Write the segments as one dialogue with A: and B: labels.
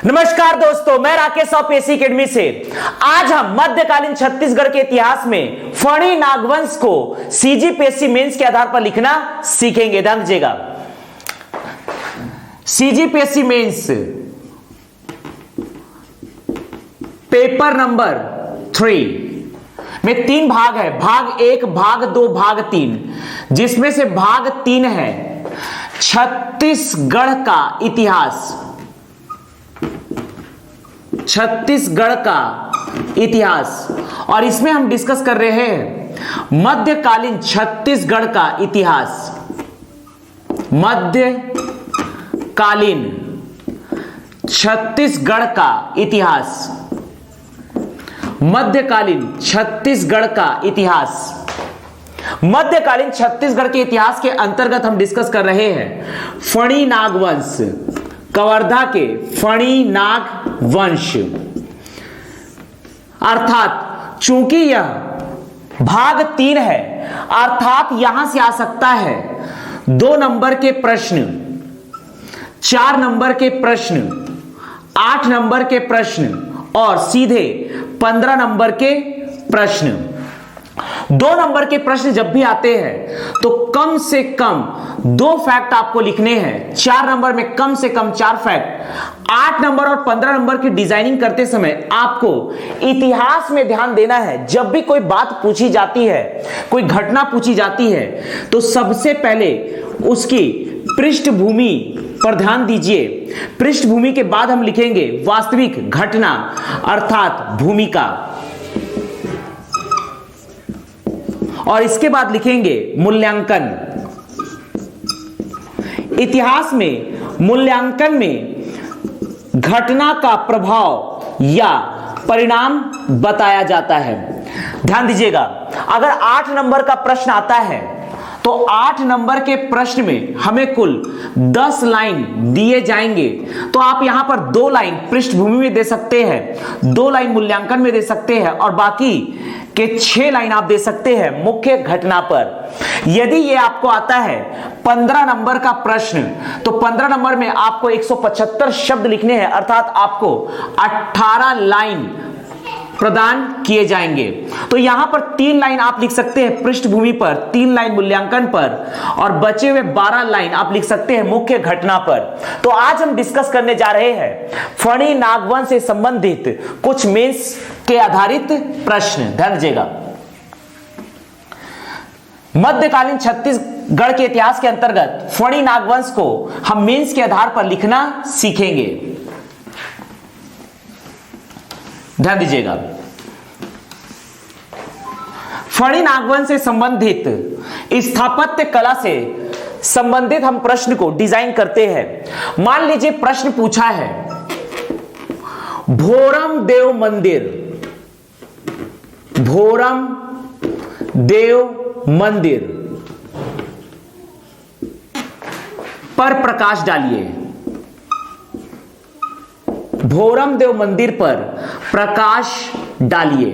A: नमस्कार दोस्तों, मैं राकेश ऑफ एसी एकेडमी से। आज हम मध्यकालीन छत्तीसगढ़ के इतिहास में फणी नागवंश को सीजीपीएससी मेंस के आधार पर लिखना सीखेंगे। ध्यान दीजिएगा, सीजीपीएससी मेंस पेपर नंबर 3 में 3 भाग है, भाग 1, भाग 2, भाग 3, जिसमें से भाग 3 है छत्तीसगढ़ का इतिहास। छत्तीसगढ़ का इतिहास, और इसमें हम डिस्कस कर रहे हैं मध्यकालीन छत्तीसगढ़ का इतिहास। मध्यकालीन छत्तीसगढ़ का इतिहास। मध्यकालीन छत्तीसगढ़ का इतिहास। मध्यकालीन छत्तीसगढ़ के इतिहास के अंतर्गत हम डिस्कस कर रहे हैं फणी नागवंश, कवर्धा के फणी नाग वंश। अर्थात चूंकि यह भाग 3 है, अर्थात यहां से आ सकता है 2 नंबर के प्रश्न, 4 नंबर के प्रश्न, 8 नंबर के प्रश्न और सीधे 15 नंबर के प्रश्न। 2 नंबर के प्रश्न जब भी आते हैं तो कम से कम 2 फैक्ट आपको लिखने हैं। 4 नंबर में कम से कम 4 फैक्ट। 8 नंबर और 15 नंबर की डिजाइनिंग करते समय आपको इतिहास में ध्यान देना है। जब भी कोई बात पूछी जाती है, कोई घटना पूछी जाती है, तो सबसे पहले उसकी पृष्ठभूमि पर ध्यान दीजिए। पृष्ठभूमि के बाद हम लिखेंगे वास्तविक घटना अर्थात भूमिका, और इसके बाद लिखेंगे मूल्यांकन। इतिहास में मूल्यांकन में घटना का प्रभाव या परिणाम बताया जाता है। ध्यान दीजिएगा, अगर 8 नंबर का प्रश्न आता है तो 8 नंबर के प्रश्न में हमें कुल 10 लाइन दिए जाएंगे। तो आप यहां पर 2 लाइन पृष्ठभूमि में दे सकते हैं, 2 लाइन मूल्यांकन में दे सकते हैं, और बाकी के 6 लाइन आप दे सकते हैं मुख्य घटना पर। यदि ये आपको आता है 15 नंबर का प्रश्न, तो 15 नंबर में आपको 175 शब्द लिखने हैं, अर्थात आपको 18 लाइन प्रदान किए जाएंगे। तो यहां पर 3 लाइन आप लिख सकते हैं पृष्ठभूमि पर, 3 लाइन मूल्यांकन पर, और बचे हुए 12 लाइन आप लिख सकते हैं मुख्य घटना पर। तो आज हम डिस्कस करने जा रहे हैं फणी नागवंश से संबंधित कुछ मेंस के आधारित प्रश्न। ध्यान दीजिएगा, मध्यकालीन छत्तीसगढ़ के इतिहास के अंतर्गत फणी नागवंश को हम मेंस के आधार पर लिखना सीखेंगे। ध्यान दीजिएगा, फणी नागवंश से संबंधित स्थापत्य कला से संबंधित हम प्रश्न को डिजाइन करते हैं। मान लीजिए प्रश्न पूछा है भोरम देव मंदिर, भोरम देव मंदिर पर प्रकाश डालिए। भोरम देव मंदिर पर प्रकाश डालिए।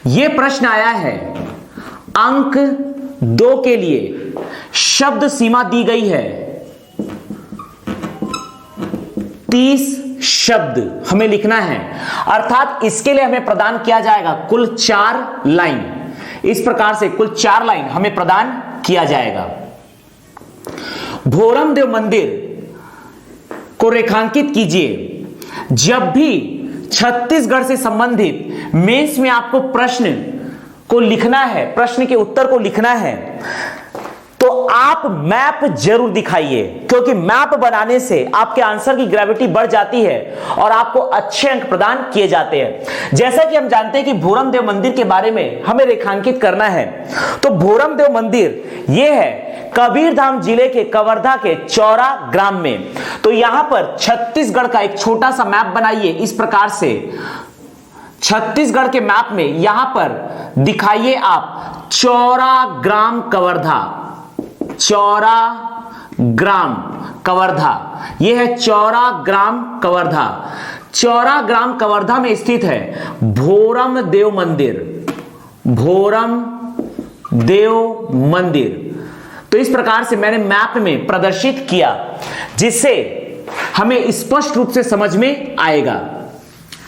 A: यह प्रश्न आया है, अंक 2 के लिए शब्द सीमा दी गई है 30 शब्द हमें लिखना है, अर्थात इसके लिए हमें प्रदान किया जाएगा कुल 4 लाइन। इस प्रकार से कुल 4 लाइन हमें प्रदान किया जाएगा। भोरम देव मंदिर को रेखांकित कीजिए। जब भी छत्तीसगढ़ से संबंधित मेंस में आपको प्रश्न को लिखना है, प्रश्न के उत्तर को लिखना है, तो आप मैप जरूर दिखाइए, क्योंकि मैप बनाने से आपके आंसर की ग्रेविटी बढ़ जाती है और आपको अच्छे अंक प्रदान किए जाते हैं। जैसा कि हम जानते हैं कि भोरम देव मंदिर के बारे में हमें रेखांकित करना है, तो भोरम देव मंदिर यह है कबीरधाम जिले के कवर्धा के चौरा ग्राम में। तो यहां पर छत्तीसगढ़ का एक छोटा सा मैप बनाइए इस प्रकार से। छत्तीसगढ़ के मैप में यहां पर दिखाइए आप चौरा ग्राम कवर्धा, चौरा ग्राम कवर्धा। यह है चौरा ग्राम कवर्धा। चौरा ग्राम कवर्धा में स्थित है भोरम देव मंदिर, भोरम देव मंदिर। तो इस प्रकार से मैंने मैप में प्रदर्शित किया, जिससे हमें स्पष्ट रूप से समझ में आएगा।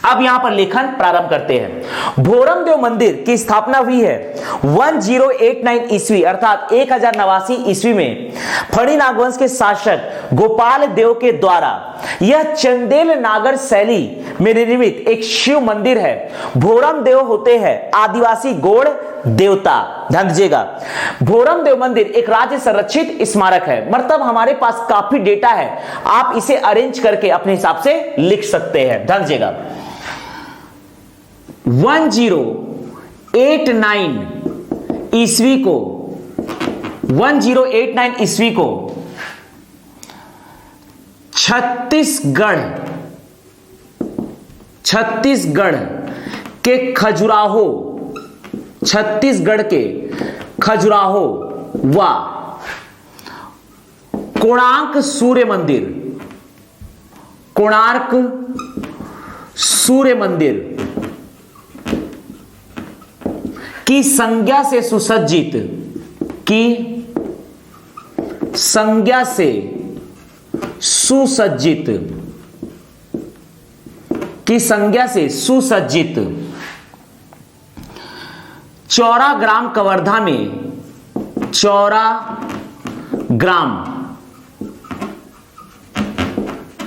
A: अब यहां पर लेखन प्रारंभ करते हैं। भोरमदेव मंदिर की स्थापना हुई है 1089 ईस्वी अर्थात 1089 ईस्वी में फणी नागवंश के शासक गोपाल देव के द्वारा। यह चंदेल नागर शैली में निर्मित एक शिव मंदिर है। भोरमदेव होते हैं आदिवासी गौड़ देवता। ध्यान दीजिएगा, भोरमदेव मंदिर एक राज्य संरक्षित स्मारक है। मतलब हमारे पास काफी डेटा है, आप इसे अरेंज करके अपने हिसाब से लिख सकते हैं। ध्यान दीजिएगा, 1089 ईस्वी को 1089 ईस्वी को छत्तीसगढ़ के खजुराहो व कोणार्क सूर्य मंदिर की संज्ञा से सुसज्जित चौराग्राम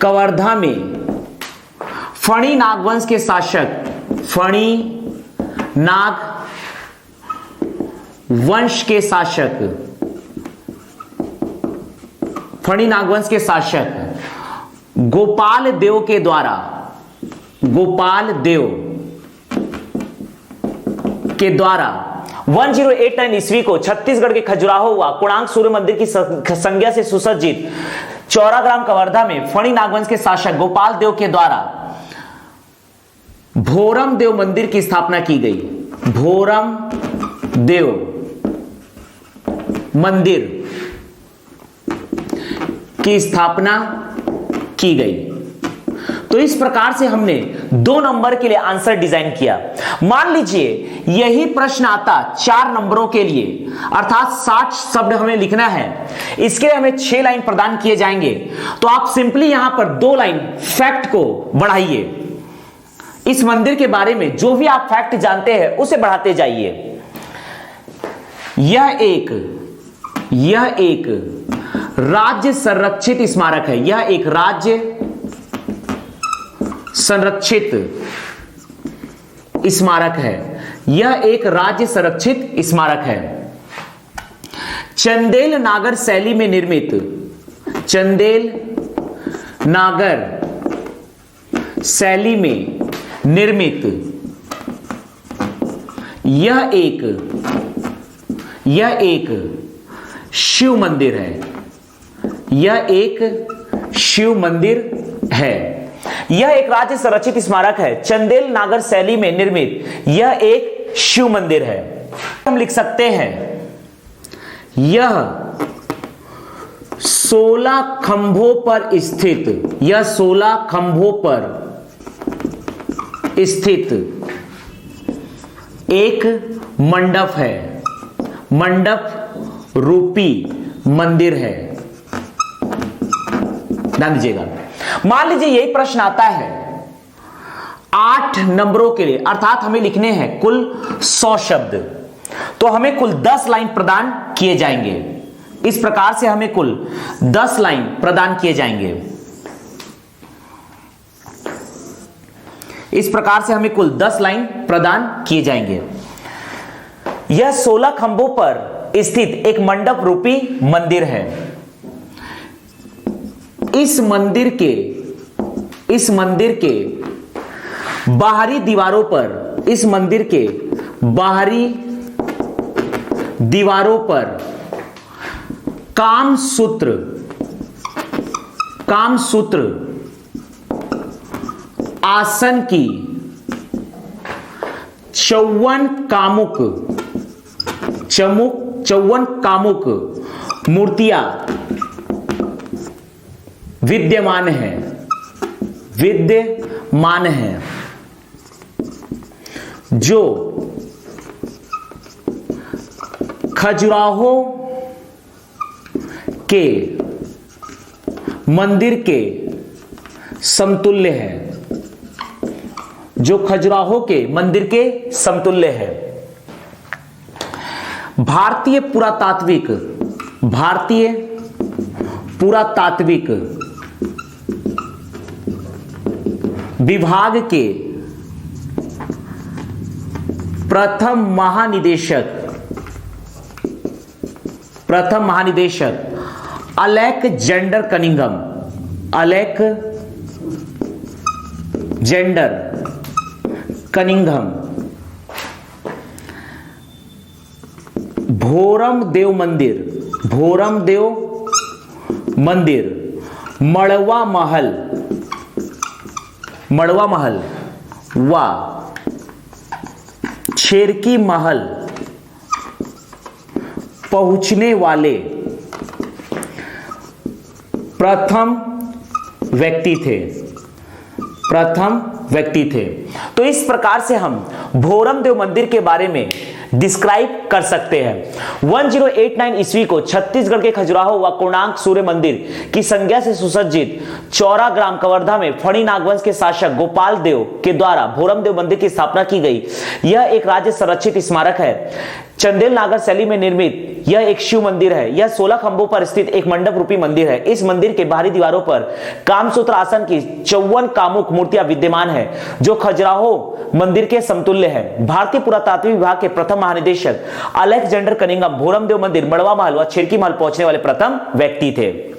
A: कवर्धा में फणी नागवंश के शासक फणी नागवंश के शासक गोपाल देव के द्वारा 1089 ईस्वी को छत्तीसगढ़ के खजुराहो व कोणार्क सूर्य मंदिर की संज्ञा से सुसज्जित चौराग्राम कवर्धा में फणी नागवंश के शासक गोपाल देव के द्वारा भोरमदेव मंदिर की स्थापना की गई। भोरमदेव मंदिर की स्थापना की गई। तो इस प्रकार से हमने 2 नंबर के लिए आंसर डिजाइन किया। मान लीजिए यही प्रश्न आता 4 नंबरों के लिए, अर्थात 60 शब्द हमें लिखना है, इसके लिए हमें 6 लाइन प्रदान किए जाएंगे। तो आप सिंपली यहां पर 2 लाइन फैक्ट को बढ़ाइए। इस मंदिर के बारे में जो भी आप फैक्ट जानते हैं उसे बढ़ाते जाइए। यह एक राज्य संरक्षित स्मारक है। यह एक राज्य संरक्षित स्मारक है। यह एक राज्य संरक्षित स्मारक है। चंदेल नागर शैली में निर्मित यह एक शिव मंदिर है। यह एक शिव मंदिर है। यह एक राज्य संरक्षित स्मारक है। चंदेल नागर शैली में निर्मित यह एक शिव मंदिर है। हम लिख सकते हैं यह 16 खंभों पर स्थित, यह 16 खंभों पर स्थित एक मंडप है, मंडप रूपी मंदिर है। ध्यान दीजिएगा, मान लीजिए यही प्रश्न आता है 8 नंबरों के लिए, अर्थात हमें लिखने हैं कुल 100 शब्द, तो हमें कुल 10 लाइन प्रदान किए जाएंगे। इस प्रकार से हमें कुल 10 लाइन प्रदान किए जाएंगे। इस प्रकार से हमें कुल 10 लाइन प्रदान किए जाएंगे। यह 16 खंभों पर स्थित एक मंडप रूपी मंदिर है। इस मंदिर के बाहरी दीवारों पर कामसूत्र आसन की 54 कामुक मूर्तियां विद्यमान है जो खजुराहो के मंदिर के समतुल्य है, जो खजुराहो के मंदिर के समतुल्य है। भारतीय पुरातात्विक विभाग के प्रथम महानिदेशक अलेक्जेंडर कनिंघम भोरम देव मंदिर मड़वा महल व छेरकी महल पहुंचने वाले प्रथम व्यक्ति थे। तो इस प्रकार से हम भोरम देव मंदिर के बारे में डिस्क्राइब कर सकते हैं। 1089 ईस्वी को छत्तीसगढ़ के खजुराहो व कोणार्क सूर्य मंदिर की संज्ञा से सुसज्जित चौरा ग्राम कवर्धा में फणी नागवंश के शासक गोपाल देव के द्वारा भोरम देव मंदिर की स्थापना की गई। यह एक राज्य संरक्षित स्मारक है। चंदेल नागर शैली में निर्मित यह एक शिव मंदिर है। यह 16 खंभों पर स्थित एक मंडप रूपी मंदिर है। इस मंदिर के बाहरी दीवारों पर कामसूत्र आसन की 54 कामुक मूर्तियां विद्यमान है, जो खजुराहो मंदिर के समतुल्य है। भारतीय पुरातात्विक विभाग के प्रथम महानिदेशक अलेक्जेंडर कनिंघम भोरम देव मंदिर, मड़वा महल व छेरकी महल पहुंचने वाले प्रथम व्यक्ति थे।